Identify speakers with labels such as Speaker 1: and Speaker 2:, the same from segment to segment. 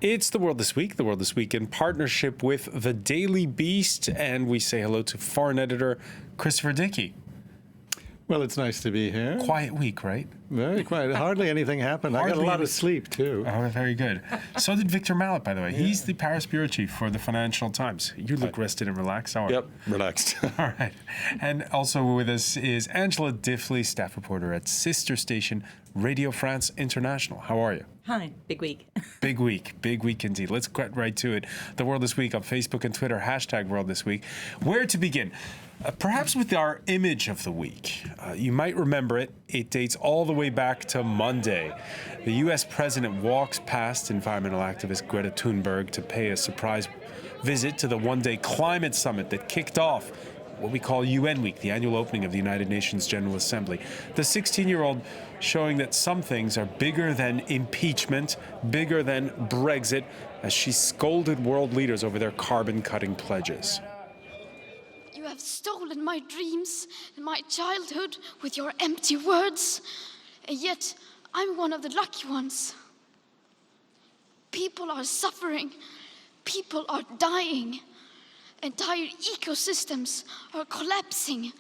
Speaker 1: It's The World This Week, in partnership with The Daily Beast, and we say hello to foreign editor Christopher Dickey.
Speaker 2: Well, it's nice to be here.
Speaker 1: Quiet week, right?
Speaker 2: Very quiet. Hardly anything happened. I got a lot of sleep, too.
Speaker 1: Oh, very good. So did Victor Mallet, by the way. Yeah. He's the Paris bureau chief for the Financial Times. You look rested and relaxed. How are you?
Speaker 2: Yep, relaxed.
Speaker 1: All right. And also with us is Angela Diffley, staff reporter at sister station Radio France International. How are you?
Speaker 3: Hi, big week.
Speaker 1: Big week indeed. Let's get right to it. The World This Week on Facebook and Twitter, hashtag World This Week. Where to begin? Perhaps with our image of the week. You might remember it. It dates all the way back to Monday. The U.S. president walks past environmental activist Greta Toonberg to pay a surprise visit to the one-day climate summit that kicked off what we call UN Week, the annual opening of the United Nations General Assembly. The 16-year-old showing that some things are bigger than impeachment, bigger than Brexit, as she scolded world leaders over their carbon-cutting pledges.
Speaker 4: You have stolen my dreams and my childhood with your empty words, and yet I'm one of the lucky ones. People are suffering, people are dying, entire ecosystems are collapsing.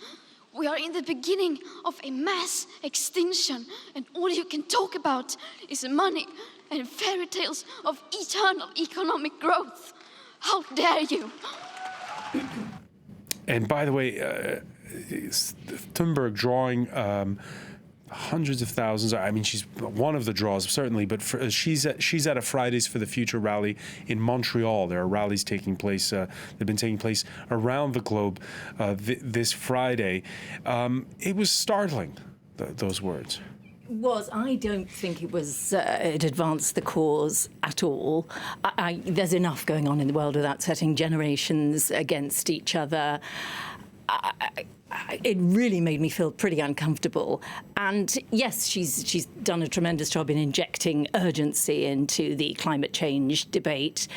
Speaker 4: We are in the beginning of a mass extinction, and all you can talk about is money and fairy tales of eternal economic growth. How dare you?
Speaker 1: And by the way, Thunberg drawing hundreds of thousands. I mean, she's one of the draws, certainly, but she's at a Fridays for the Future rally in Montreal. There are rallies taking place. They've been taking place around the globe this Friday. It was startling, those words.
Speaker 3: I don't think it advanced the cause at all. There's enough going on in the world without setting generations against each other. It really made me feel pretty uncomfortable. And yes, she's done a tremendous job in injecting urgency into the climate change debate.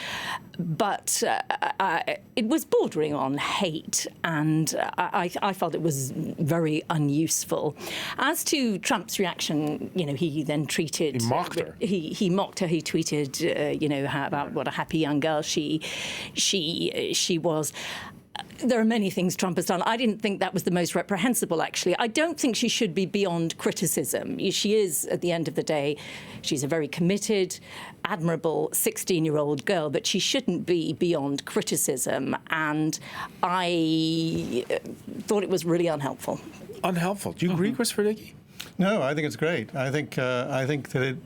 Speaker 3: But it was bordering on hate, and I felt it was very unuseful. As to Trump's reaction, he then tweeted...
Speaker 1: He mocked her.
Speaker 3: He mocked her. He tweeted, how about what a happy young girl she was. There are many things Trump has done. I didn't think that was the most reprehensible, actually. I don't think she should be beyond criticism. She is, at the end of the day, she's a very committed, admirable 16-year-old girl, but she shouldn't be beyond criticism. And I thought it was really unhelpful.
Speaker 1: Unhelpful. Do you agree, Christopher Dickey?
Speaker 2: No, I think it's great. I think that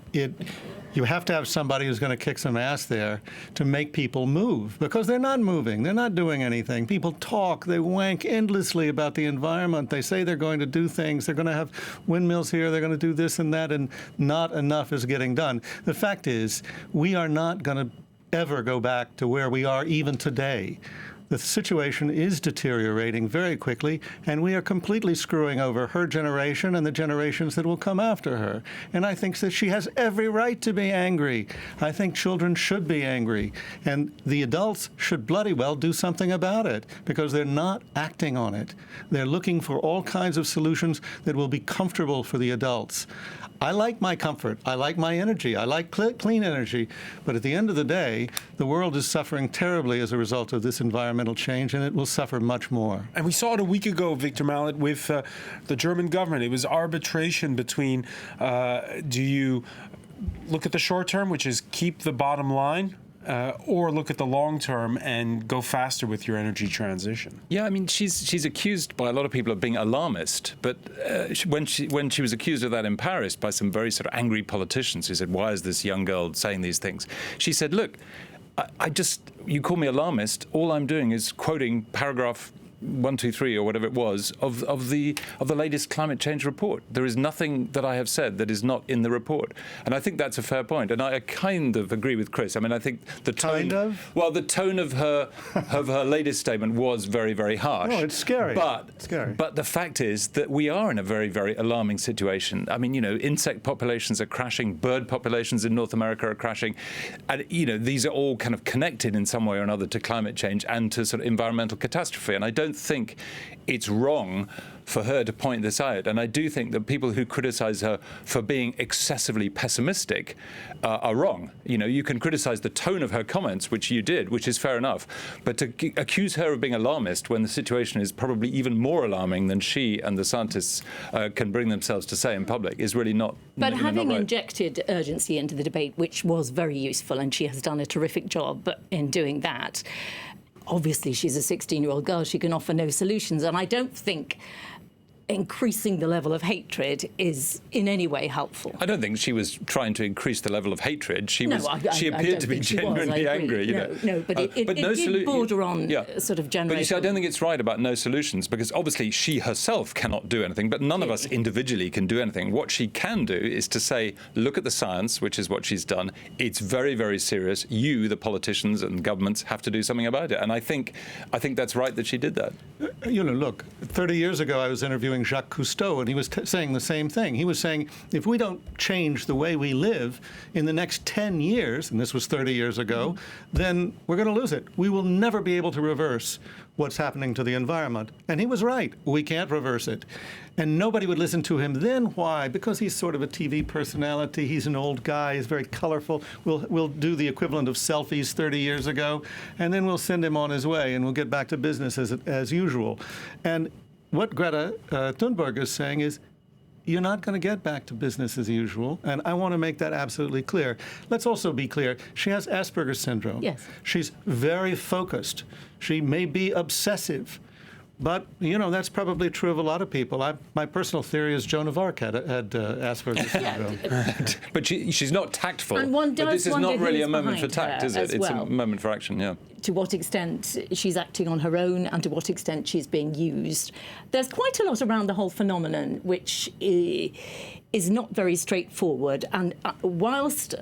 Speaker 2: you have to have somebody who's going to kick some ass there to make people move, because they're not moving. They're not doing anything. People talk. They wank endlessly about the environment. They say they're going to do things. They're going to have windmills here. They're going to do this and that, and not enough is getting done. The fact is, we are not going to ever go back to where we are even today. The situation is deteriorating very quickly, and we are completely screwing over her generation and the generations that will come after her. And I think that she has every right to be angry. I think children should be angry, and the adults should bloody well do something about it, because they're not acting on it. They're looking for all kinds of solutions that will be comfortable for the adults. I like my comfort. I like my energy. I like clean energy. But at the end of the day, the world is suffering terribly as a result of this environmental change, and it will suffer much more.
Speaker 1: And we saw it a week ago, Victor Mallet, with the German government. It was arbitration between, do you look at the short term, which is keep the bottom line, or look at the long term and go faster with your energy transition?
Speaker 5: Yeah, I mean, she's accused by a lot of people of being alarmist, but when she was accused of that in Paris by some very sort of angry politicians who said, why is this young girl saying these things? She said, look, you call me alarmist, all I'm doing is quoting paragraph 123 or whatever it was of the latest climate change report. There is nothing that I have said that is not in the report, and I think that's a fair point. And I kind of agree with Chris. I mean, I think the tone, the tone of her latest statement was very, very harsh.
Speaker 2: Oh, it's scary.
Speaker 5: But the fact is that we are in a very, very alarming situation. I mean, insect populations are crashing, bird populations in North America are crashing, and these are all kind of connected in some way or another to climate change and to sort of environmental catastrophe. And I don't don't think it's wrong for her to point this out. And I do think that people who criticize her for being excessively pessimistic are wrong. You know, you can criticize the tone of her comments, which you did, which is fair enough. But to accuse her of being alarmist when the situation is probably even more alarming than she and the scientists can bring themselves to say in public is really not.
Speaker 3: But having
Speaker 5: not right.
Speaker 3: injected urgency into the debate, which was very useful, and she has done a terrific job in doing that, obviously she's a 16-year-old girl. She can offer no solutions. And I don't think increasing the level of hatred is in any way helpful.
Speaker 5: I don't think she was trying to increase the level of hatred. She appeared to be genuinely angry. You know.
Speaker 3: No, but it did border on sort of general.
Speaker 5: But you see, I don't think it's right about no solutions, because obviously she herself cannot do anything, but none of us individually can do anything. What she can do is to say, look at the science, which is what she's done. It's very, very serious. You, the politicians and governments, have to do something about it. And I think that's right that she did that.
Speaker 2: You know, look, 30 years ago I was interviewing Jacques Cousteau, and he was saying the same thing. He was saying, if we don't change the way we live in the next 10 years, and this was 30 years ago, then we're going to lose it. We will never be able to reverse what's happening to the environment. And he was right. We can't reverse it. And nobody would listen to him then. Why? Because he's sort of a TV personality. He's an old guy. He's very colorful. We'll do the equivalent of selfies 30 years ago, and then we'll send him on his way, and we'll get back to business as usual. And what Greta Toonberg is saying is, you're not going to get back to business as usual, and I want to make that absolutely clear. Let's also be clear. She has Asperger's syndrome.
Speaker 3: Yes.
Speaker 2: She's very focused. She may be obsessive. But, you know, that's probably true of a lot of people. My personal theory is Joan of Arc had Asperger's syndrome.
Speaker 5: But she's not tactful.
Speaker 3: And one does
Speaker 5: but this is
Speaker 3: wonder
Speaker 5: not really
Speaker 3: who's
Speaker 5: a moment for
Speaker 3: behind
Speaker 5: tact,
Speaker 3: her
Speaker 5: is it?
Speaker 3: as
Speaker 5: It's
Speaker 3: well.
Speaker 5: a moment for action, yeah.
Speaker 3: To what extent she's acting on her own and to what extent she's being used. There's quite a lot around the whole phenomenon which is not very straightforward. And whilst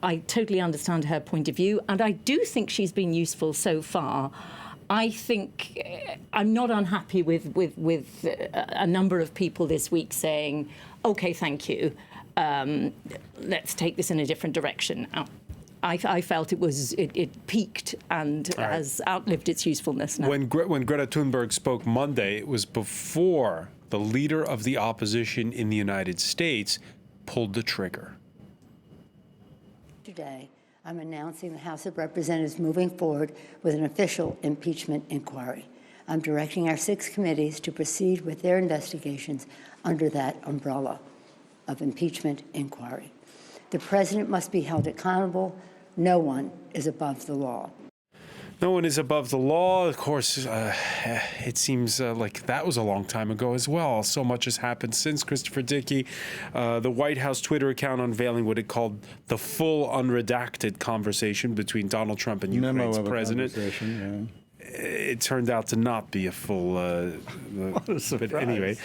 Speaker 3: I totally understand her point of view, and I do think she's been useful so far, I think I'm not unhappy with a number of people this week saying, OK, thank you. Let's take this in a different direction. I felt it peaked and has outlived its usefulness now.
Speaker 1: When Greta Toonberg spoke Monday, it was before the leader of the opposition in the United States pulled the trigger.
Speaker 6: Today, I'm announcing the House of Representatives moving forward with an official impeachment inquiry. I'm directing our 6 committees to proceed with their investigations under that umbrella of impeachment inquiry. The president must be held accountable. No one is above the law.
Speaker 1: No one is above the law. Of course, it seems like that was a long time ago as well. So much has happened since. Christopher Dickey, the White House Twitter account unveiling what it called the full unredacted conversation between Donald Trump and Ukraine's president. It turned out to not be a full.
Speaker 2: What a surprise.
Speaker 1: But anyway,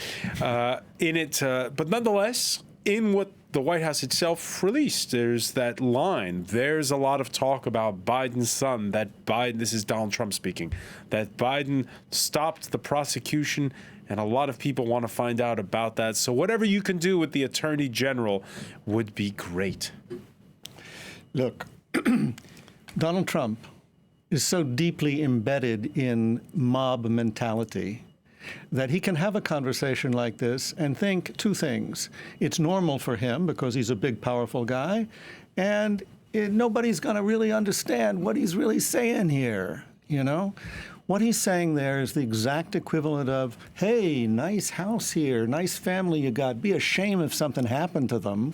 Speaker 1: in it, but nonetheless, in what the White House itself released, there's that line. There's a lot of talk about Biden's son, that Biden, this is Donald Trump speaking, that Biden stopped the prosecution, and a lot of people want to find out about that. So whatever you can do with the Attorney General would be great.
Speaker 2: Look, Donald Trump is so deeply embedded in mob mentality that he can have a conversation like this and think 2 things. It's normal for him because he's a big, powerful guy, and nobody's going to really understand what he's really saying here, you know? What he's saying there is the exact equivalent of, hey, nice house here, nice family you got, be a shame if something happened to them.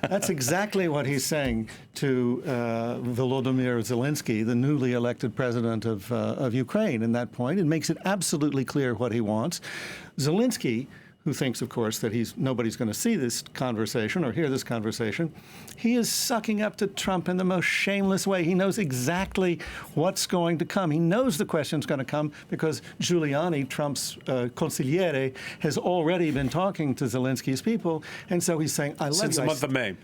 Speaker 2: That's exactly what he's saying to Volodymyr Zelensky, the newly elected president of Ukraine. In that point, it makes it absolutely clear what he wants. Zelensky, who thinks, of course, that nobody's going to see this conversation or hear this conversation, he is sucking up to Trump in the most shameless way. He knows exactly what's going to come. He knows the question's going to come because Giuliani, Trump's consigliere, has already been talking to Zelensky's people. And so he's saying, I love you.
Speaker 1: Since the month of May.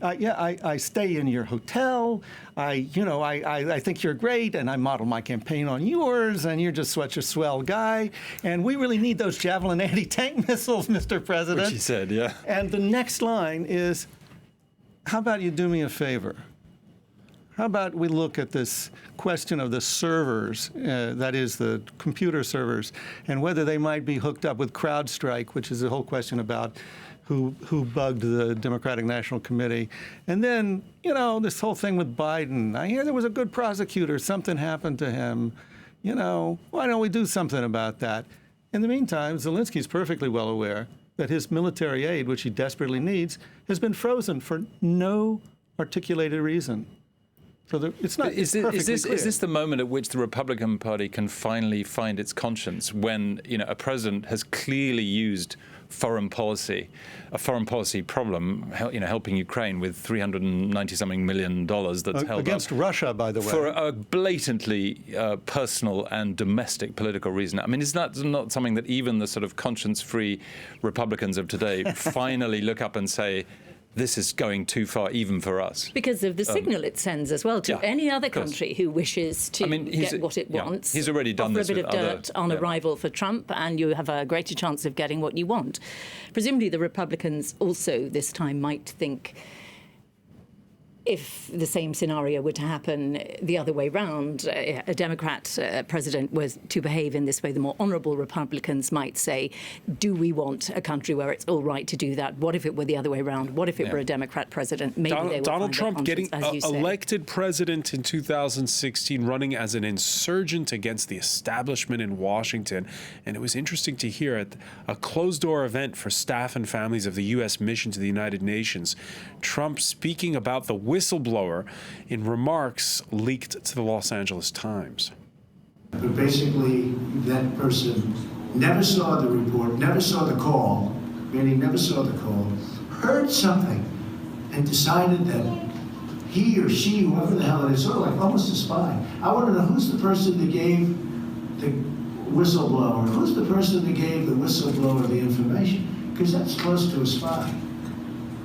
Speaker 2: I stay in your hotel. I think you're great, and I model my campaign on yours, and you're just such a swell guy. And we really need those Javelin anti-tank missiles, Mr. President.
Speaker 5: Which he said, yeah.
Speaker 2: And the next line is, how about you do me a favor? How about we look at this question of the servers, that is the computer servers, and whether they might be hooked up with CrowdStrike, which is the whole question about who bugged the Democratic National Committee. And then, this whole thing with Biden. I hear there was a good prosecutor. Something happened to him. Why don't we do something about that? In the meantime, Zelensky's perfectly well aware that his military aid, which he desperately needs, has been frozen for no articulated reason. So it's not. Is
Speaker 5: this the moment at which the Republican Party can finally find its conscience when a president has clearly used a foreign policy problem, helping Ukraine with $390-something million that's held
Speaker 2: against
Speaker 5: up
Speaker 2: Russia, by the way,
Speaker 5: for a blatantly personal and domestic political reason? I mean, is that not something that even the sort of conscience-free Republicans of today finally look up and say, this is going too far, even for us?
Speaker 3: Because of the signal it sends as well to any other country who wishes to get what it wants.
Speaker 5: He's already done this with
Speaker 3: a bit of dirt on arrival for Trump, and you have a greater chance of getting what you want. Presumably the Republicans also this time might think, if the same scenario were to happen the other way round, a Democrat president was to behave in this way, the more honourable Republicans might say, do we want a country where it's all right to do that? What if it were the other way around? What if it were a Democrat president? Maybe they would
Speaker 1: Donald
Speaker 3: find
Speaker 1: Trump getting
Speaker 3: elected
Speaker 1: president in 2016, running as an insurgent against the establishment in Washington. And it was interesting to hear at a closed-door event for staff and families of the U.S. mission to the United Nations, Trump speaking about the whistleblower in remarks leaked to the Los Angeles Times.
Speaker 7: But basically, that person never saw the report, never saw the call, meaning never saw the call, heard something, and decided that he or she, whoever the hell it is, sort of like almost a spy. I want to know who's the person that gave the whistleblower, who's the person that gave the whistleblower the information, because that's close to a spy.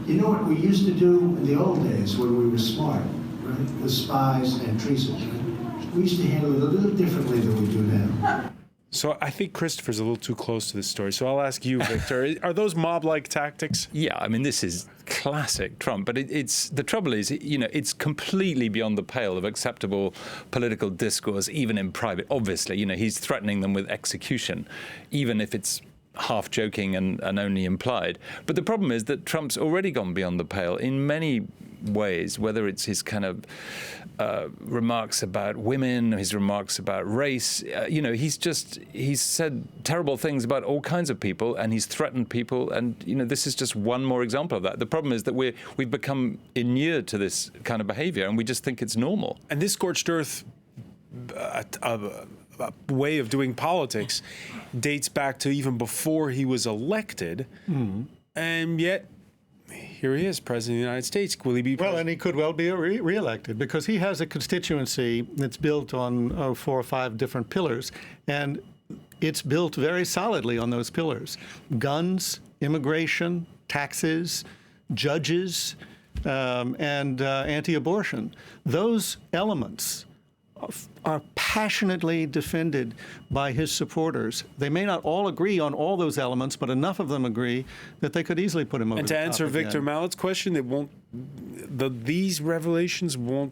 Speaker 7: You know what we used to do in the old days when we were smart, right? With spies and treason. Right? We used to handle it a little differently than we do now.
Speaker 1: So I think Christopher's a little too close to this story. So I'll ask you, Victor, are those mob-like tactics?
Speaker 5: Yeah, I mean, this is classic Trump. But it's the trouble is, it's completely beyond the pale of acceptable political discourse, even in private. Obviously, he's threatening them with execution, even if it's half joking and only implied. But the problem is that Trump's already gone beyond the pale in many ways, whether it's his kind of remarks about women, his remarks about race. He's said terrible things about all kinds of people, and he's threatened people. And, this is just one more example of that. The problem is that we've become inured to this kind of behavior, and we just think it's normal.
Speaker 1: And this scorched earth way of doing politics dates back to even before he was elected. And yet, here he is, President of the United States. Will he be president?
Speaker 2: Well, and he could well be re-elected because he has a constituency that's built on 4 or 5 different pillars, and it's built very solidly on those pillars: guns, immigration, taxes, judges, and anti-abortion. Those elements are passionately defended by his supporters. They may not all agree on all those elements, but enough of them agree that they could easily put him over
Speaker 1: and
Speaker 2: the
Speaker 1: to
Speaker 2: top
Speaker 1: answer Victor
Speaker 2: again.
Speaker 1: Mallett's question, these revelations won't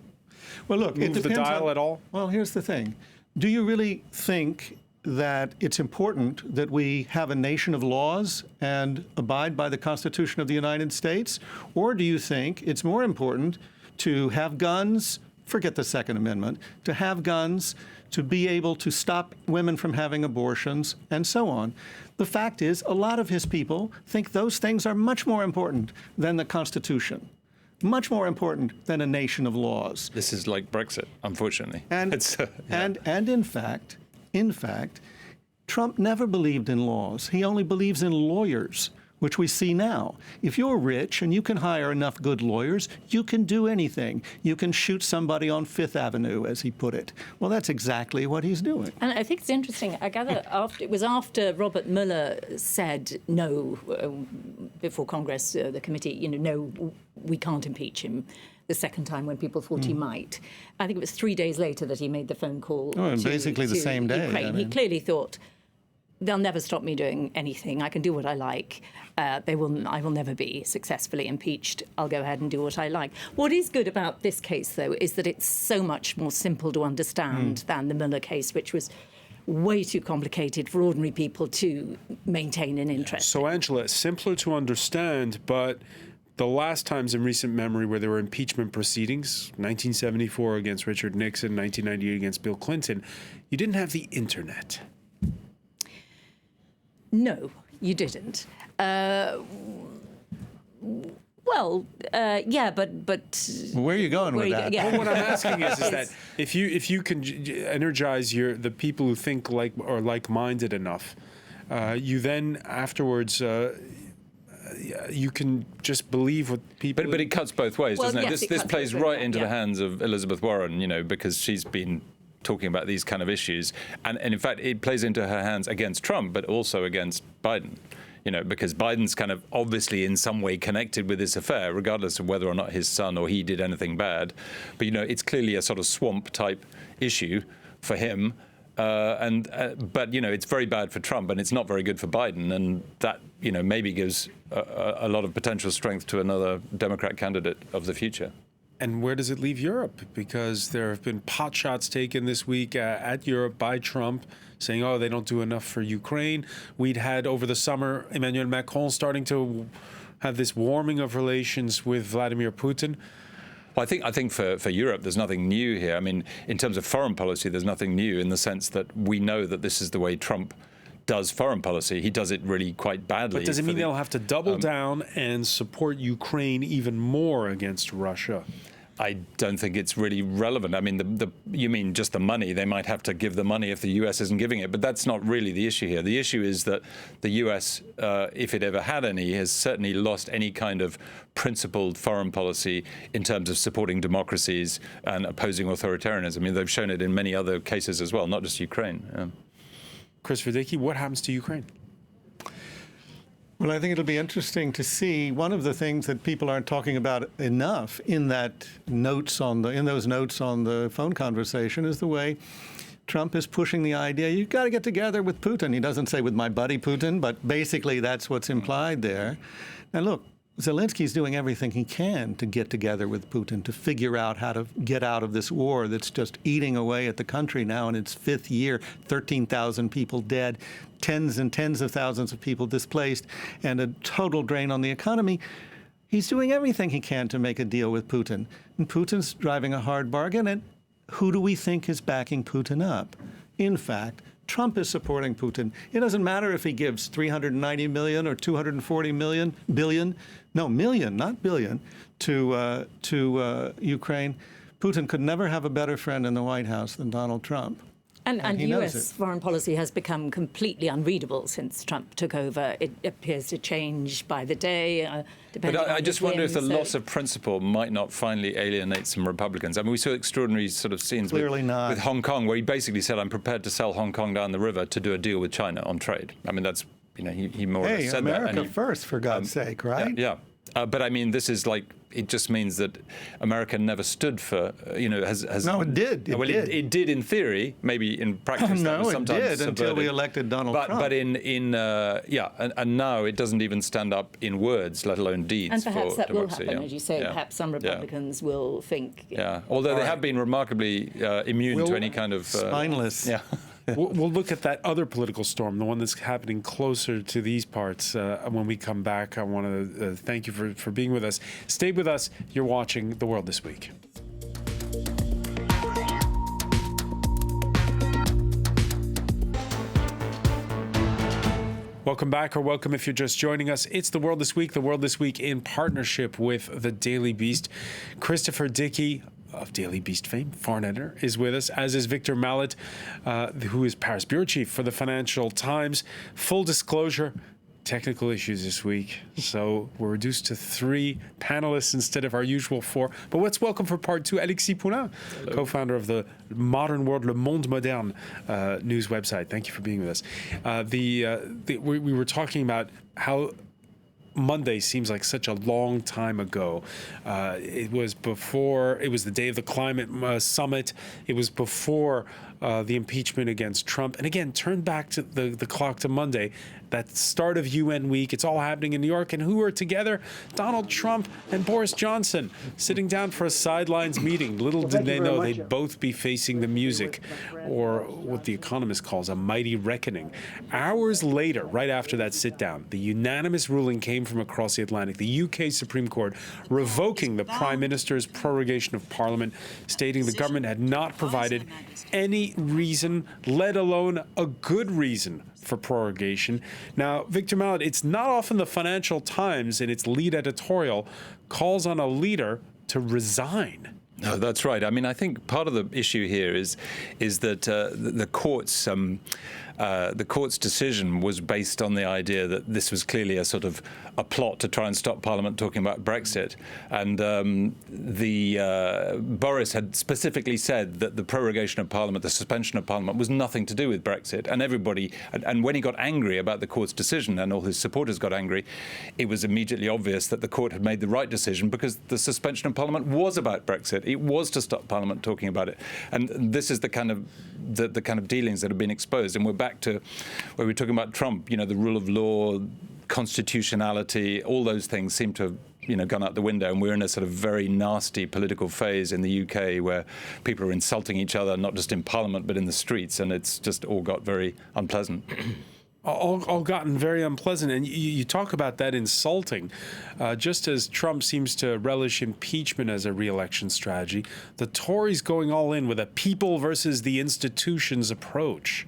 Speaker 1: move the dial at all?
Speaker 2: Well, here's the thing. Do you really think that it's important that we have a nation of laws and abide by the Constitution of the United States? Or do you think it's more important to have guns, forget the Second Amendment, to have guns, to be able to stop women from having abortions, and so on? The fact is, a lot of his people think those things are much more important than the Constitution, much more important than a nation of laws.
Speaker 5: This is like Brexit, unfortunately.
Speaker 2: And in fact, Trump never believed in laws. He only believes in lawyers, which we see now. If you're rich and you can hire enough good lawyers, you can do anything. You can shoot somebody on Fifth Avenue, as he put it. Well, that's exactly what he's doing.
Speaker 3: And I think it's interesting. I gather it was after Robert Mueller said no before Congress, the committee, no, we can't impeach him the second time when people thought he might. I think it was 3 days later that he made the phone call.
Speaker 2: And basically the same day.
Speaker 3: Ukraine. He clearly thought, they'll never stop me doing anything. I can do what I like. I will never be successfully impeached. I'll go ahead and do what I like. What is good about this case, though, is that it's so much more simple to understand than the Mueller case, which was way too complicated for ordinary people to maintain an interest.
Speaker 1: So, Angela, simpler to understand, but the last times in recent memory where there were impeachment proceedings, 1974 against Richard Nixon, 1998 against Bill Clinton, you didn't have the internet.
Speaker 3: No, you didn't. Yeah, but
Speaker 2: Where are you going with that?
Speaker 3: Yeah.
Speaker 1: Well, what I'm asking is that if you can energize the people who think like or like-minded enough, you then afterwards you can just believe what people.
Speaker 5: But it cuts both ways,
Speaker 3: Well,
Speaker 5: doesn't it?
Speaker 3: yes,
Speaker 5: This
Speaker 3: it
Speaker 5: plays
Speaker 3: cuts both
Speaker 5: right
Speaker 3: ways,
Speaker 5: into the
Speaker 3: yeah.
Speaker 5: hands of Elizabeth Warren, because she's been talking about these kind of issues, and in fact it plays into her hands against Trump, but also against Biden. Because Biden's kind of obviously in some way connected with this affair, regardless of whether or not his son or he did anything bad. But, it's clearly a sort of swamp-type issue for him. But, it's very bad for Trump, and it's not very good for Biden. And that, maybe gives a lot of potential strength to another Democrat candidate of the future.
Speaker 1: And where does it leave Europe? Because there have been pot shots taken this week at Europe by Trump, saying, they don't do enough for Ukraine. We'd had over the summer Emmanuel Macron starting to have this warming of relations with Vladimir Putin.
Speaker 5: Well, I think for Europe, there's nothing new here. I mean, in terms of foreign policy, there's nothing new in the sense that we know that this is the way Trump does foreign policy. He does it really quite badly.
Speaker 1: But does it mean they'll have to double down and support Ukraine even more against Russia?
Speaker 5: I don't think it's really relevant. I mean, you mean just the money? They might have to give the money if the U.S. isn't giving it, but that's not really the issue here. The issue is that the U.S., if it ever had any, has certainly lost any kind of principled foreign policy in terms of supporting democracies and opposing authoritarianism. I mean, they've shown it in many other cases as well, not just Ukraine.
Speaker 1: Chris Verdicki, what happens to Ukraine?
Speaker 2: Well, I think it'll be interesting to see. One of the things that people aren't talking about enough in those notes on the phone conversation is the way Trump is pushing the idea you've got to get together with Putin. He doesn't say with my buddy Putin, but basically that's what's implied there. And look, Zelensky's doing everything he can to get together with Putin, to figure out how to get out of this war that's just eating away at the country now in its fifth year, 13,000 people dead, tens and tens of thousands of people displaced, and a total drain on the economy. He's doing everything he can to make a deal with Putin. And Putin's driving a hard bargain, and who do we think is backing Putin up? In fact, Trump is supporting Putin. It doesn't matter if he gives 390 million or 240 million, million, not billion, to Ukraine. Putin could never have a better friend in the White House than Donald Trump.
Speaker 3: And U.S. foreign policy has become completely unreadable since Trump took over. It appears to change by the day, depending on
Speaker 5: I just wonder if the
Speaker 3: whim,
Speaker 5: loss of principle might not finally alienate some Republicans. I mean, we saw extraordinary sort of scenes with Hong Kong, where he basically said, I'm prepared to sell Hong Kong down the river to do a deal with China on trade. I mean, that's, he more or less said
Speaker 2: America
Speaker 5: that.
Speaker 2: America first, for God's sake, right?
Speaker 5: Yeah. But I mean, this is like, it just means that America never stood for, has.
Speaker 2: No, it did.
Speaker 5: It did in theory, maybe in practice.
Speaker 2: No,
Speaker 5: it
Speaker 2: did until we elected Donald Trump.
Speaker 5: But and now it doesn't even stand up in words, let alone deeds.
Speaker 3: And perhaps that will
Speaker 5: democracy.
Speaker 3: happen, as you say. Perhaps some Republicans will think.
Speaker 5: Yeah, although they have been remarkably immune to any kind of
Speaker 2: spineless.
Speaker 5: Yeah.
Speaker 1: We'll look at that other political storm, the one that's happening closer to these parts. When we come back, I want to thank you for being with us. Stay with us. You're watching The World This Week. Welcome back, or welcome if you're just joining us. It's The World This Week. The World This Week in partnership with The Daily Beast. Christopher Dickey of Daily Beast fame, foreign editor, is with us, as is Victor Mallet, who is Paris bureau chief for the Financial Times. Full disclosure, technical issues this week, so we're reduced to 3 panelists instead of our usual 4. But let's welcome for part 2 Alexis Poulain, co-founder of the Modern World, Le Monde Moderne news website. Thank you for being with us. We were talking about how Monday seems like such a long time ago. It was the day of the climate summit. It was before the impeachment against Trump. And again, turn back to the clock to Monday, that start of UN week. It's all happening in New York. And who are together? Donald Trump and Boris Johnson sitting down for a sidelines meeting. Little did they know they'd both be facing the music, or what The Economist calls a mighty reckoning. Hours later, right after that sit down, the unanimous ruling came from across the Atlantic. The UK Supreme Court revoking the Prime Minister's prorogation of Parliament, stating the government had not provided any reason, let alone a good reason, for prorogation. Now, Victor Mallet, it's not often the Financial Times in its lead editorial calls on a leader to resign.
Speaker 5: No, that's right. I mean, I think part of the issue here is that the court's decision was based on the idea that this was clearly a sort of a plot to try and stop Parliament talking about Brexit. And Boris had specifically said that the prorogation of Parliament, the suspension of Parliament, was nothing to do with Brexit. And everybody, and when he got angry about the court's decision, and all his supporters got angry, it was immediately obvious that the court had made the right decision, because the suspension of Parliament was about Brexit. It was to stop Parliament talking about it. And this is the kind of dealings that have been exposed. And we're back to where we're talking about Trump, the rule of law, constitutionality, all those things seem to have gone out the window, and we're in a sort of very nasty political phase in the UK where people are insulting each other, not just in Parliament but in the streets, and it's just all got very unpleasant.
Speaker 1: All gotten very unpleasant. And you talk about that insulting. Just as Trump seems to relish impeachment as a re-election strategy, the Tories going all in with a people versus the institutions approach.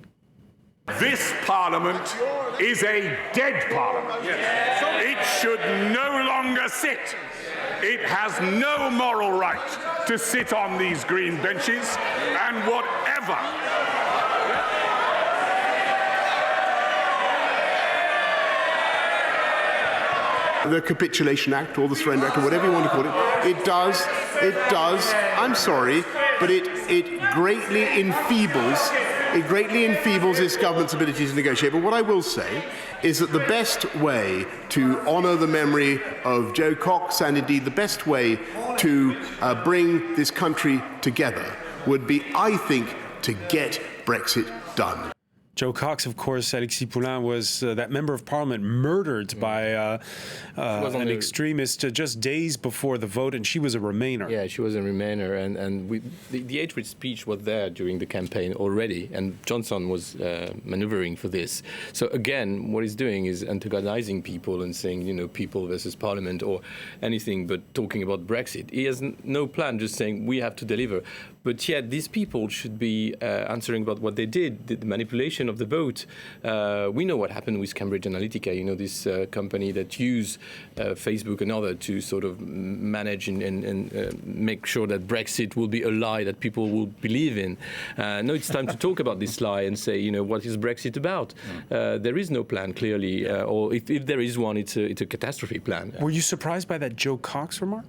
Speaker 8: This Parliament is a dead Parliament. It should no longer sit. It has no moral right to sit on these green benches, and whatever
Speaker 9: the Capitulation Act or the Surrender Act or whatever you want to call it, it does, I'm sorry, but it greatly enfeebles its government's ability to negotiate. But what I will say is that the best way to honour the memory of Joe Cox, and indeed the best way to bring this country together, would be, I think, to get Brexit done.
Speaker 1: Joe Cox, of course, Alexis Poulain, was that member of Parliament murdered by an extremist just days before the vote, and she was a Remainer.
Speaker 10: Yeah, she was a Remainer, and the hate speech was there during the campaign already, and Johnson was manoeuvring for this. So again, what he's doing is antagonizing people and saying, people versus Parliament or anything but talking about Brexit. He has no plan, just saying we have to deliver. But yet these people should be answering about what they did, the manipulation of the vote. We know what happened with Cambridge Analytica, this company that used Facebook and other to sort of manage and make sure that Brexit will be a lie that people will believe in. Now it's time to talk about this lie and say, what is Brexit about? There is no plan, clearly, or if there is one, it's a catastrophe plan.
Speaker 1: Were you surprised by that Joe Cox remark?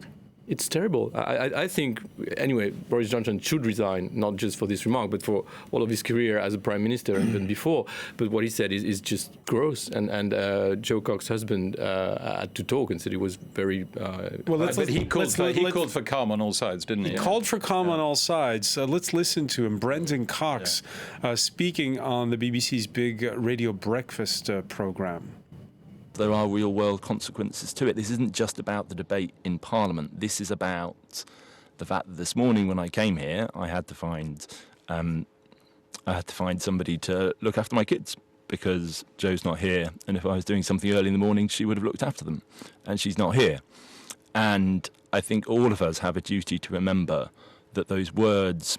Speaker 10: It's terrible. I think, anyway, Boris Johnson should resign, not just for this remark, but for all of his career as a prime minister and even before. But what he said is just gross. And Joe Cox's husband had to talk and said he was very...
Speaker 5: he called for calm on all sides, didn't he?
Speaker 1: He called for calm on all sides. Let's listen to him. Brendan Cox speaking on the BBC's big radio breakfast programme.
Speaker 11: There are real-world consequences to it. This isn't just about the debate in Parliament. This is about the fact that this morning when I came here, I had to find somebody to look after my kids because Joe's not here. And if I was doing something early in the morning, she would have looked after them. And she's not here. And I think all of us have a duty to remember that those words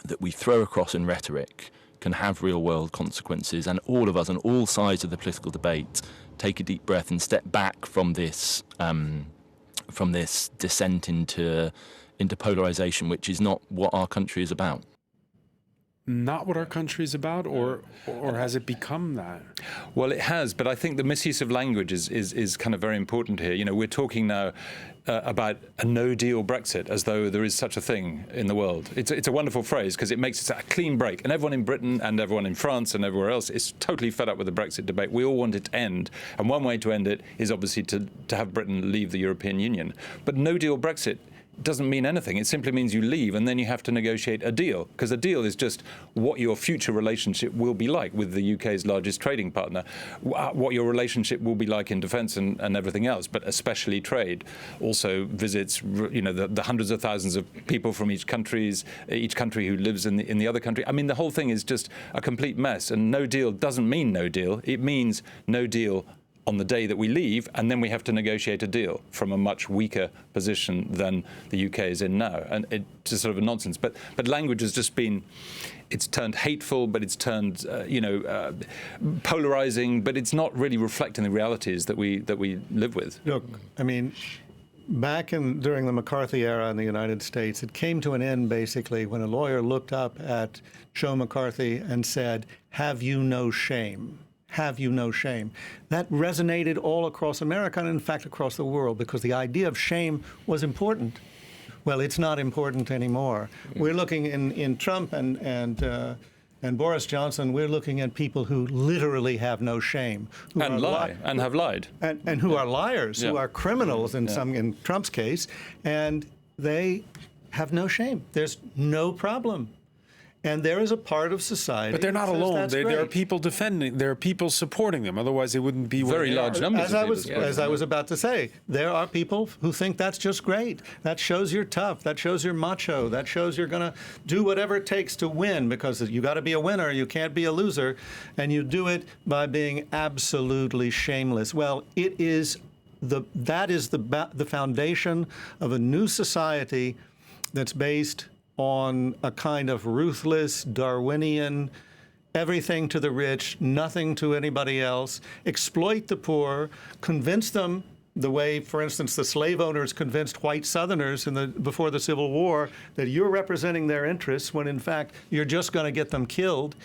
Speaker 11: that we throw across in rhetoric can have real-world consequences, and all of us on all sides of the political debate take a deep breath and step back from this descent into polarisation, which is not what our country is about.
Speaker 1: not what our country is about, or has it become that?
Speaker 5: Well, it has, but I think the misuse of language is kind of very important here. You know, we're talking now about a no-deal Brexit, as though there is such a thing in the world. It's a wonderful phrase because it makes it a clean break, and everyone in Britain and everyone in France and everywhere else is totally fed up with the Brexit debate. We all want it to end, and one way to end it is obviously to have Britain leave the European Union. But no-deal Brexit doesn't mean anything. It simply means you leave and then you have to negotiate a deal, because a deal is just what your future relationship will be like with the UK's largest trading partner, what your relationship will be like in defence and everything else, but especially trade. Also visits, you know, the hundreds of thousands of people from each country who lives in the other country. I mean, the whole thing is just a complete mess, and no deal doesn't mean no deal. It means no deal on the day that we leave, and then we have to negotiate a deal from a much weaker position than the UK is in now. And it's just sort of a nonsense. But language has just been, it's turned hateful, but it's turned, polarizing, but it's not really reflecting the realities that we live with.
Speaker 2: Look, I mean, during the McCarthy era in the United States, it came to an end basically when a lawyer looked up at Joe McCarthy and said, "Have you no shame? Have you no shame?" That resonated all across America and, in fact, across the world, because the idea of shame was important. Well, it's not important anymore. We're looking in Trump and Boris Johnson, we're looking at people who literally have no shame.
Speaker 5: And lie, and have lied.
Speaker 2: And who are liars, who are criminals in Trump's case, and they have no shame. There's no problem. And there is a part of society.
Speaker 1: But they're not alone. There are people defending. There are people supporting them. Otherwise, they wouldn't be
Speaker 5: very large numbers.
Speaker 2: As I was about to say, there are people who think that's just great. That shows you're tough. That shows you're macho. That shows you're going to do whatever it takes to win, because you got to be a winner. You can't be a loser, and you do it by being absolutely shameless. Well, that is the foundation of a new society that's based on a kind of ruthless, Darwinian, everything to the rich, nothing to anybody else, exploit the poor, convince them the way, for instance, the slave owners convinced white Southerners before the Civil War that you're representing their interests when, in fact, you're just going to get them killed.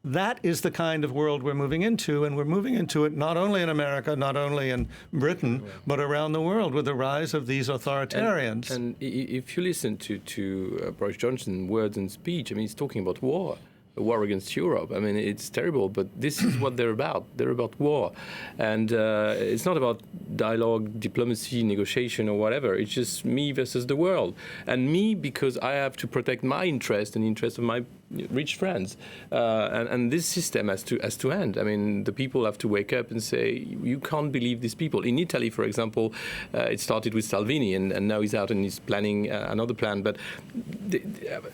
Speaker 2: That is the kind of world we're moving into, and we're moving into it not only in America, not only in Britain, but around the world with the rise of these authoritarians.
Speaker 10: And if you listen to Boris Johnson's words and speech, I mean, he's talking about war. A war against Europe. I mean, it's terrible, but this is what they're about. They're about war. And it's not about dialogue, diplomacy, negotiation, or whatever. It's just me versus the world. And me, because I have to protect my interest and the interest of my rich friends. And this system has to end. I mean, the people have to wake up and say, you can't believe these people. In Italy, for example, it started with Salvini, and now he's out and he's planning another plan. But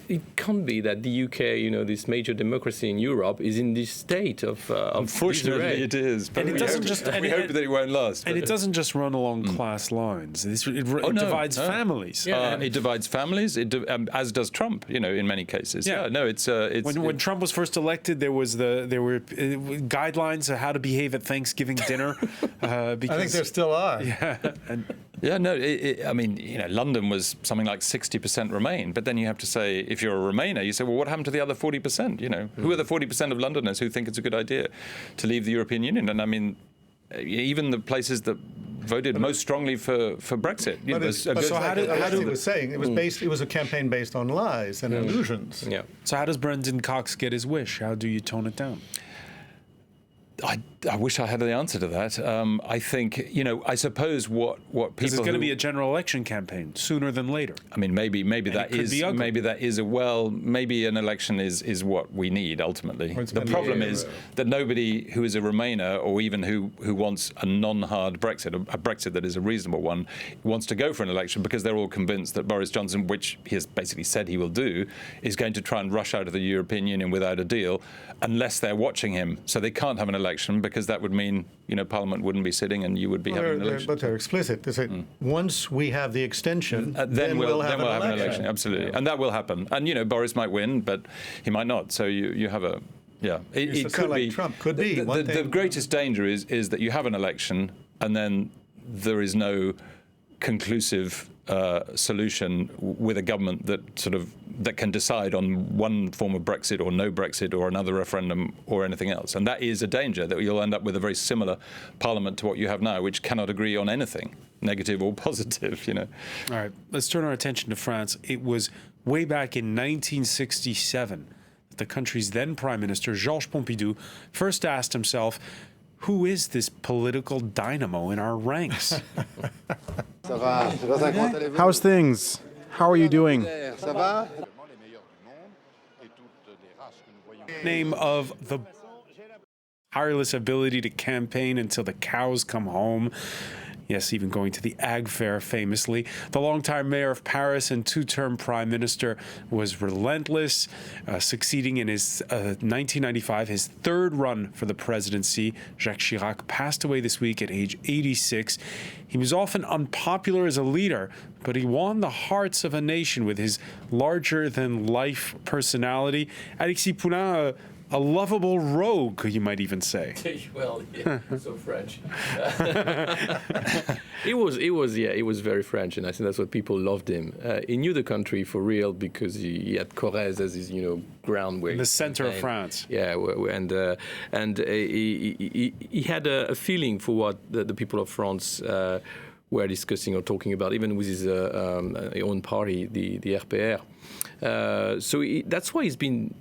Speaker 10: it can't be that the UK, this major democracy in Europe, is in this state of
Speaker 5: unfortunately, it is. But we hope that it won't last.
Speaker 1: And it doesn't just run along class lines. It divides families.
Speaker 5: Yeah, it divides families. As does Trump. In many cases.
Speaker 1: Yeah.
Speaker 5: No, it's
Speaker 1: when Trump was first elected, there were guidelines on how to behave at Thanksgiving dinner.
Speaker 2: I think there still are.
Speaker 5: Yeah. London was something like 60% Remain, but then you have to say, if you're a Remainer, you say, well, what happened to the other 40%? Who are the 40% of Londoners who think it's a good idea to leave the European Union? And I mean, even the places that voted most strongly for Brexit.
Speaker 2: He was saying, it was a campaign based on lies and illusions.
Speaker 5: Yeah.
Speaker 1: So how does Brendan Cox get his wish? How do you tone it down?
Speaker 5: I wish I had the answer to that. I think, I suppose what people.
Speaker 1: Because it's going to be a general election campaign sooner than later.
Speaker 5: I mean, maybe that is maybe an election is what we need ultimately. The problem is that nobody who is a Remainer, or even who wants a non-hard Brexit, a Brexit that is a reasonable one, wants to go for an election, because they're all convinced that Boris Johnson, which he has basically said he will do, is going to try and rush out of the European Union without a deal, unless they're watching him. So they can't have an election, because that would mean, Parliament wouldn't be sitting and you would be having an election.
Speaker 2: But they're explicit. They say, once we have the extension,
Speaker 5: then we'll have an election. Absolutely. And that will happen. And, Boris might win, but he might not. So you have a... Yeah. It could
Speaker 2: like
Speaker 5: be.
Speaker 2: Trump could be.
Speaker 5: The greatest danger is that you have an election and then there is no conclusive solution with a government that can decide on one form of Brexit or no Brexit or another referendum or anything else. And that is a danger, that you'll end up with a very similar parliament to what you have now, which cannot agree on anything, negative or positive,
Speaker 1: All right, let's turn our attention to France. It was way back in 1967 that the country's then Prime Minister, Georges Pompidou, first asked himself, who is this political dynamo in our ranks?
Speaker 12: How's things? How are you doing?
Speaker 1: Name of the tireless ability to campaign until the cows come home. Yes, even going to the Ag Fair famously. The longtime mayor of Paris and two-term prime minister was relentless, succeeding in his 1995, his third run for the presidency. Jacques Chirac passed away this week at age 86. He was often unpopular as a leader, but he won the hearts of a nation with his larger-than-life personality. Alexis Poulain, a lovable rogue, you might even say.
Speaker 10: Well, yeah, so French. It was very French, and I think that's what people loved him. He knew the country for real because he had Corrèze as his, ground where
Speaker 1: in the center of France.
Speaker 10: Yeah, and he had a feeling for what the people of France were discussing or talking about, even with his own party, the RPR. So that's why he's been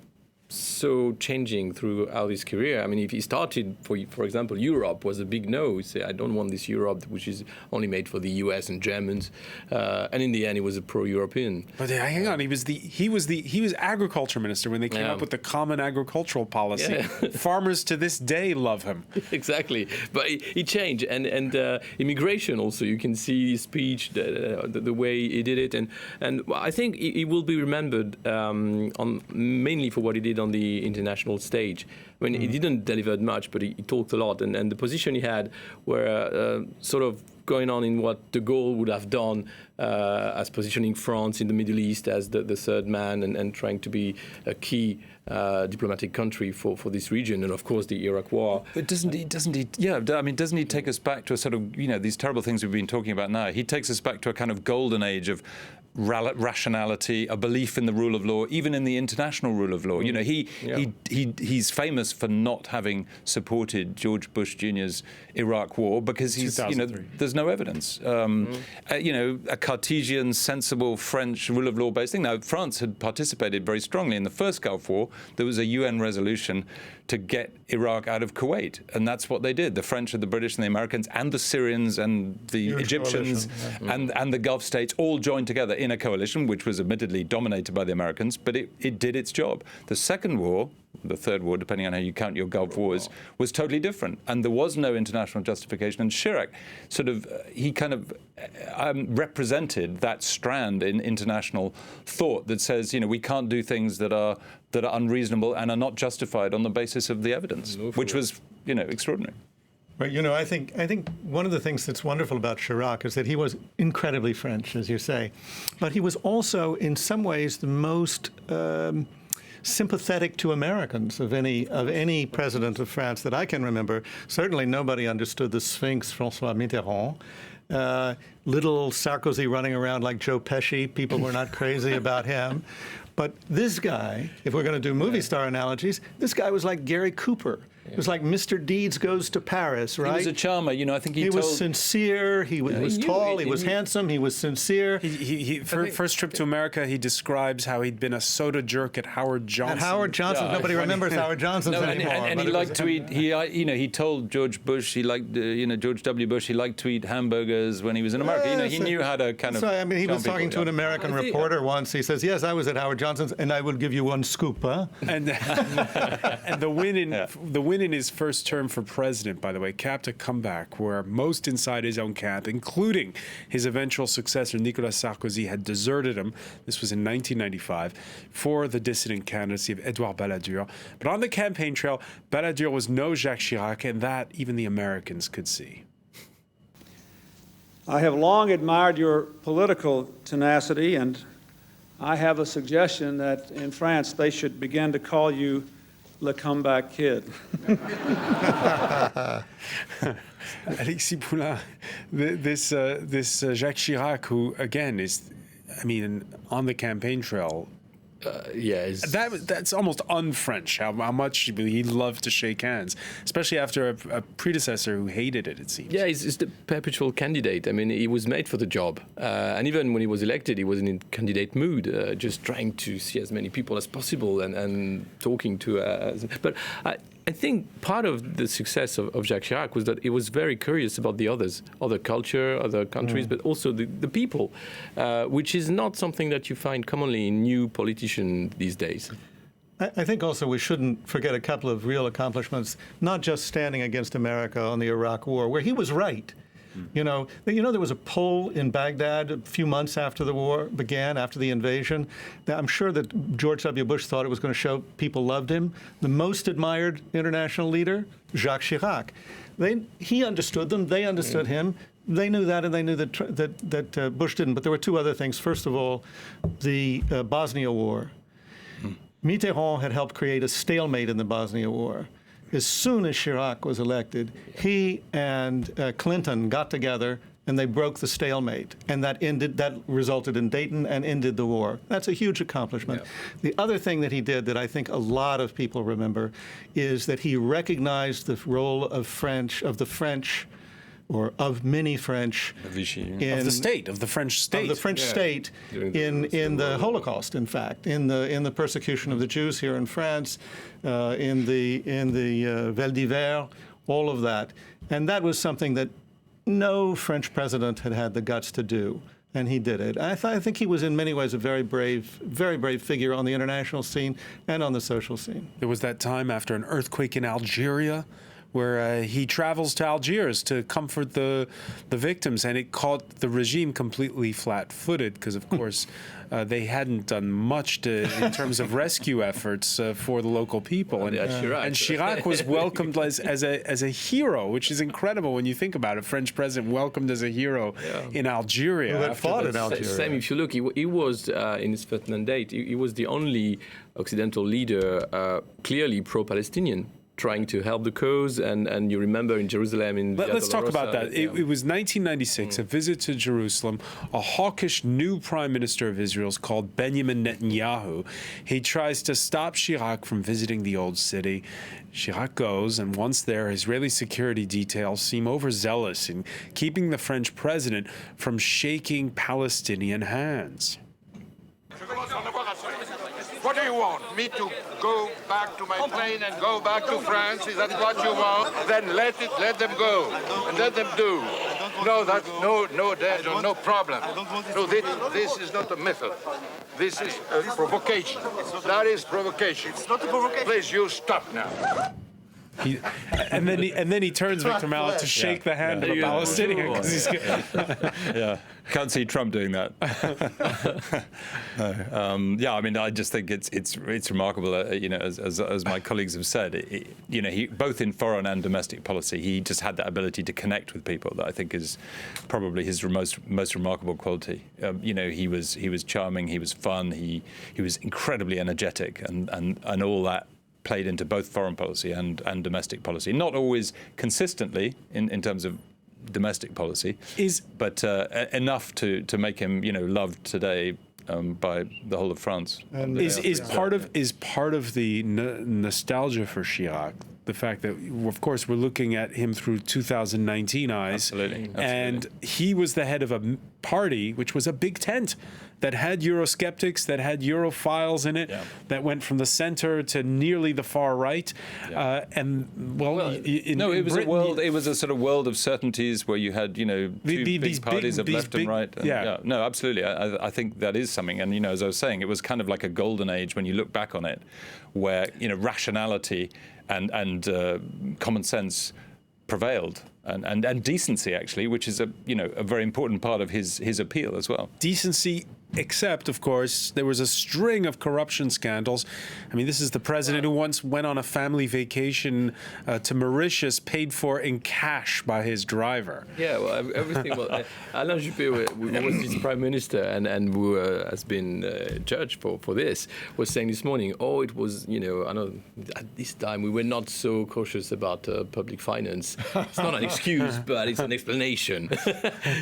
Speaker 10: so changing throughout his career. I mean, if he started, for example, Europe was a big no. He said, I don't want this Europe, which is only made for the US and Germans. And in the end, he was a pro-European.
Speaker 1: But hang on, he was agriculture minister when they came up with the common agricultural policy.
Speaker 10: Yeah.
Speaker 1: Farmers to this day love him.
Speaker 10: Exactly. But he changed. And immigration also, you can see his speech, the way he did it. And I think he will be remembered mainly for what he did on the international stage. I mean, he didn't deliver much, but he talked a lot. And the position he had were sort of going on in what de Gaulle would have done as positioning France in the Middle East as the third man and trying to be a key diplomatic country for this region, and of course the Iraq War.
Speaker 5: But doesn't he? Yeah, I mean, doesn't he take us back to a sort of, these terrible things we've been talking about now? He takes us back to a kind of golden age of rationality, a belief in the rule of law, even in the international rule of law. He's famous for not having supported George Bush Jr.'s Iraq War because there's no evidence. A Cartesian, sensible French rule of law based thing. Now, France had participated very strongly in the first Gulf War. There was a UN resolution to get Iraq out of Kuwait, and that's what they did. The French and the British and the Americans and the Syrians and the Egyptians and the Gulf states all joined together in a coalition, which was admittedly dominated by the Americans, but it did its job. The second war, the third war, depending on how you count your Gulf wars, was totally different, and there was no international justification. And Chirac represented that strand in international thought that says, we can't do things that are unreasonable and are not justified on the basis of the evidence, which was, extraordinary.
Speaker 2: But, I think one of the things that's wonderful about Chirac is that he was incredibly French, as you say, but he was also, in some ways, the most sympathetic to Americans of any president of France that I can remember. Certainly nobody understood the Sphinx, François Mitterrand. Little Sarkozy running around like Joe Pesci. People were not crazy about him. But this guy, if we're going to do movie star analogies, this guy was like Gary Cooper. It was like Mr. Deeds Goes to Paris, right?
Speaker 5: He was a charmer, I think he
Speaker 2: was sincere, he was tall, he was handsome, he was sincere.
Speaker 1: First trip to America, he describes how he'd been a soda jerk at Howard Johnson.
Speaker 2: At Howard Johnson, nobody remembers Howard Johnson anymore.
Speaker 5: And he liked to eat, he told George Bush, he liked, George W. Bush, he liked to eat hamburgers when he was in America. He knew how to kind of...
Speaker 2: So, he was talking to an American reporter once. He says, yes, I was at Howard Johnson's, and I will give you one scoop, huh?
Speaker 1: And the win in his first term for president, by the way, capped a comeback where most inside his own camp, including his eventual successor, Nicolas Sarkozy, had deserted him. This was in 1995 for the dissident candidacy of Edouard Balladur. But on the campaign trail, Balladur was no Jacques Chirac, and that even the Americans could see.
Speaker 13: I have long admired your political tenacity, and I have a suggestion that in France they should begin to call you le comeback kid.
Speaker 1: Alexis Poulain, this Jacques Chirac, who again is, I mean, on the campaign trail. That's almost un-French. How much he loved to shake hands, especially after a predecessor who hated it. It seems.
Speaker 10: Yeah, he's the perpetual candidate. I mean, he was made for the job, and even when he was elected, he was in candidate mood, just trying to see as many people as possible and talking to. But I think part of the success of Jacques Chirac was that he was very curious about the others, other culture, other countries, but also the people, which is not something that you find commonly in new politicians these days.
Speaker 2: I think also we shouldn't forget a couple of real accomplishments, not just standing against America on the Iraq War, where he was right. You know, there was a poll in Baghdad a few months after the war began, after the invasion. I'm sure that George W. Bush thought it was going to show people loved him. The most admired international leader, Jacques Chirac. He understood them. They understood him. They knew that, and they knew that Bush didn't. But there were two other things. First of all, the Bosnia War. Mitterrand had helped create a stalemate in the Bosnia War. As soon as Chirac was elected, he and Clinton got together and they broke the stalemate, and that resulted in Dayton and ended the war. That's a huge accomplishment. Yeah. The other thing that he did that I think a lot of people remember is that he recognized the role of the French, or of many French,
Speaker 1: of the French state
Speaker 2: in the Holocaust. In fact, in the persecution of the Jews here in France, in the Vel d'Hiver, all of that, and that was something that no French president had the guts to do, and he did it. I think he was in many ways a very brave figure on the international scene and on the social scene.
Speaker 1: There was that time after an earthquake in Algeria, where he travels to Algiers to comfort the victims, and it caught the regime completely flat-footed because, of course, they hadn't done much in terms of rescue efforts for the local people. And Chirac was welcomed as a hero, which is incredible when you think about it. French president welcomed as a hero in Algeria.
Speaker 2: That fought in Algeria.
Speaker 10: Same, if you look, he was, in his first mandate, he was the only Occidental leader clearly pro-Palestinian, trying to help the cause, and you remember in Jerusalem
Speaker 1: Let's talk about that. It was 1996, a visit to Jerusalem. A hawkish new prime minister of Israel is called Benjamin Netanyahu. He tries to stop Chirac from visiting the old city. Chirac goes, and once there, Israeli security details seem overzealous in keeping the French president from shaking Palestinian hands.
Speaker 14: What do you want? Me to go back to my plane and go back to France? Is that what you want? Then let them go and let them do. No, that's no problem. No, this is not a method. This is a provocation. That is provocation. It's not a provocation. Please, you stop now.
Speaker 1: And then he turns Victor Mallet to shake the hand of a Palestinian.
Speaker 5: Can't see Trump doing that. No. I mean, I just think it's remarkable. As my colleagues have said, he both in foreign and domestic policy, he just had that ability to connect with people that I think is probably his most remarkable quality. He was charming, he was fun, he was incredibly energetic, and all that played into both foreign policy and domestic policy. Not always consistently in terms of domestic policy, but enough to make him loved today by the whole of France.
Speaker 1: And is part of the nostalgia for Chirac the fact that, of course, we're looking at him through 2019 eyes.
Speaker 5: Absolutely.
Speaker 1: And he was the head of a party which was a big tent that had Eurosceptics, that had Europhiles in it, that went from the center to nearly the far right.
Speaker 5: It was a sort of world of certainties where you had, two big parties of left and right. And no, absolutely. I think that is something. And, as I was saying, it was kind of like a golden age when you look back on it, where, rationality and common sense prevailed, and decency, actually, which is a very important part of his appeal as well.
Speaker 1: Decency Except, of course, there was a string of corruption scandals. I mean, this is the president who once went on a family vacation to Mauritius, paid for in cash by his driver.
Speaker 10: Yeah, well, everything. Well, Alain Juppé was his prime minister, and who has been judged for this, was saying this morning, oh, it was, I know at this time we were not so cautious about public finance. It's not an excuse, but it's an explanation.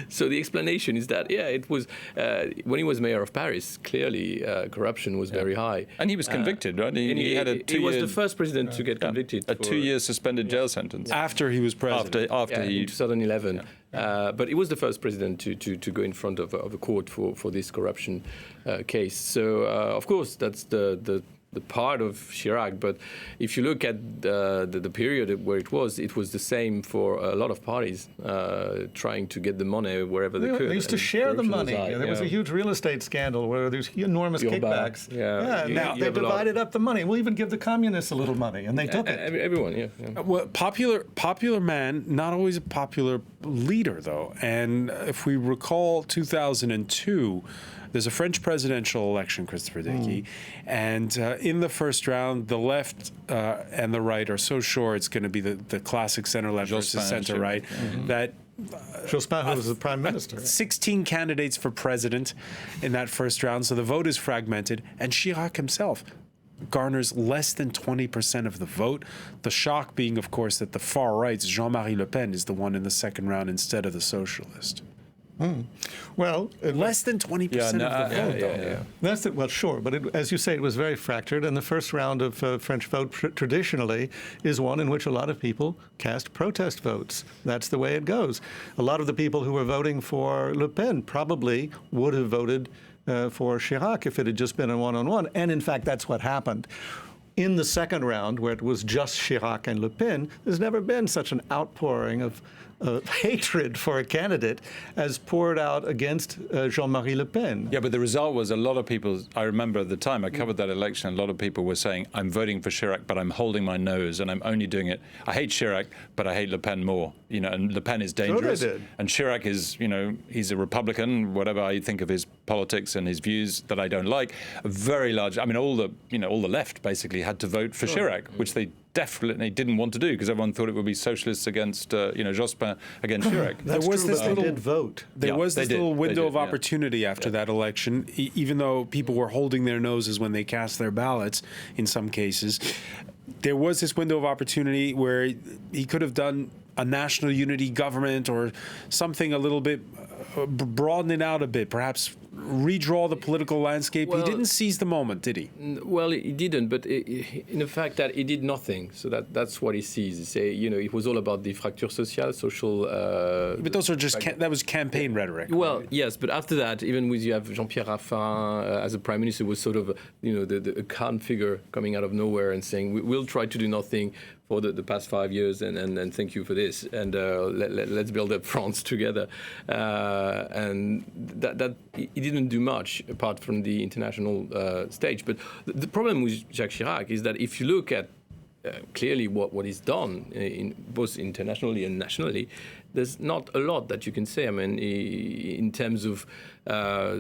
Speaker 10: So the explanation is that, it was, when he was mayor of Paris, clearly corruption was very high.
Speaker 5: And he was convicted, right? He had a 2
Speaker 10: He was
Speaker 5: year,
Speaker 10: the first president to get convicted.
Speaker 5: a 2 year suspended jail sentence.
Speaker 1: After he was president.
Speaker 5: After he...
Speaker 10: in 2011. But he was the first president to go in front of a court for this corruption case. So, of course, that's the part of Chirac. But if you look at the period where it was the same for a lot of parties trying to get the money wherever they could.
Speaker 2: They used to share the money. There was a huge real estate scandal where there's enormous kickbacks. Now they divided up the money. We'll even give the communists a little money, and they took it.
Speaker 10: Everyone,
Speaker 1: Well, popular man, not always a popular leader, though. And if we recall 2002, there's a French presidential election, Christopher Dickey, and in the first round, the left and the right are so sure it's going to be the classic center-left versus center-right that
Speaker 2: Jospin, who was the prime minister.
Speaker 1: 16 candidates for president in that first round, so the vote is fragmented, and Chirac himself garners less than 20% of the vote. The shock being, of course, that the far right's Jean-Marie Le Pen is the one in the second round instead of the socialist.
Speaker 2: Well,
Speaker 1: less than 20% of the vote.
Speaker 2: That's it. Well, sure, but as you say, it was very fractured, and the first round of French vote traditionally is one in which a lot of people cast protest votes. That's the way it goes. A lot of the people who were voting for Le Pen probably would have voted for Chirac if it had just been a one-on-one, and in fact, that's what happened. In the second round, where it was just Chirac and Le Pen, there's never been such an outpouring of hatred for a candidate as poured out against Jean-Marie Le Pen.
Speaker 5: Yeah, but the result was a lot of people, I remember at the time I covered that election, a lot of people were saying, I'm voting for Chirac, but I'm holding my nose and I'm only doing it. I hate Chirac, but I hate Le Pen more. And Le Pen is dangerous.
Speaker 2: Sure they did.
Speaker 5: And Chirac is, he's a Republican, whatever I think of his politics and his views that I don't like. A very large, all the left basically had to vote for Chirac, which they definitely didn't want to do because everyone thought it would be socialists against, Jospin against Chirac.
Speaker 2: There was this little vote.
Speaker 1: There was this little window of opportunity after that election, even though people were holding their noses when they cast their ballots in some cases. There was this window of opportunity where he could have done a national unity government or something a little bit, broaden it out a bit, perhaps redraw the political landscape. He didn't seize the moment, did he?
Speaker 10: Well, he didn't, but in the fact that he did nothing, so that's what he sees. He say, it was all about the fracture sociale, social.
Speaker 1: But those are just that was campaign rhetoric.
Speaker 10: Well,
Speaker 1: right?
Speaker 10: yes, but after that, even with you have Jean-Pierre Raffarin as a prime minister, was sort of the calm figure coming out of nowhere and saying we'll try to do nothing for the past 5 years, and thank you for this, and let's build up France together. And that he didn't do much apart from the international stage. But the problem with Jacques Chirac is that if you look at clearly what is done both internationally and nationally, there's not a lot that you can say. I mean, in terms of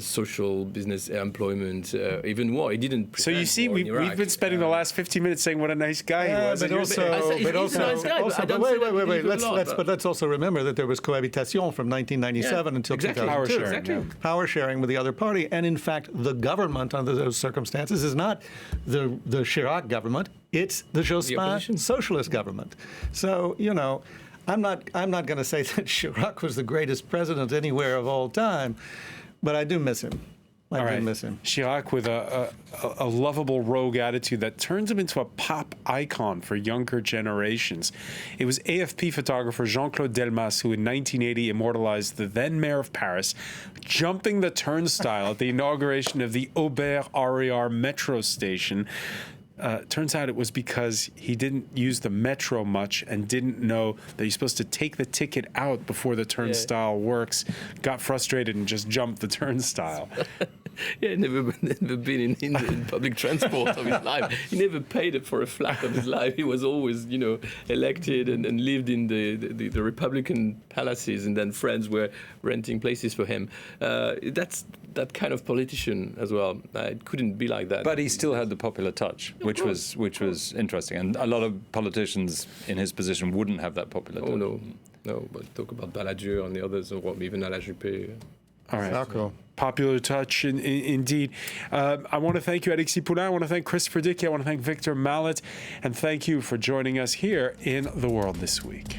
Speaker 10: social business employment, even war, he didn't.
Speaker 1: So you see, we've been spending the last 15 minutes saying what a nice guy he was.
Speaker 2: But wait. Let's also remember that there was cohabitation from 1997 until 2002. Power sharing with the other party, and in fact, the government under those circumstances is not the Chirac government; it's the Jospin socialist government. So I'm not going to say that Chirac was the greatest president anywhere of all time, but I do miss him. I do miss him.
Speaker 1: Chirac with a lovable rogue attitude that turns him into a pop icon for younger generations. It was AFP photographer Jean-Claude Delmas who in 1980 immortalized the then mayor of Paris jumping the turnstile at the inauguration of the Aubert-RER metro station. Turns out it was because he didn't use the metro much and didn't know that you're supposed to take the ticket out before the turnstile works. Got frustrated and just jumped the turnstile.
Speaker 10: Yeah, never been in public transport of his life. He never paid for a flat of his life. He was always, elected and lived in the Republican palaces, and then friends were renting places for him. That's that kind of politician as well. It couldn't be like that.
Speaker 5: But he still had the popular touch, which was interesting. And a lot of politicians in his position wouldn't have that popular touch.
Speaker 10: Oh, no, but talk about Balladur and the others, or even Alain Juppé.
Speaker 1: All right. Popular touch, indeed. I want to thank you, Alexis Poulain. I want to thank Christopher Dickey. I want to thank Victor Mallet. And thank you for joining us here in The World This Week.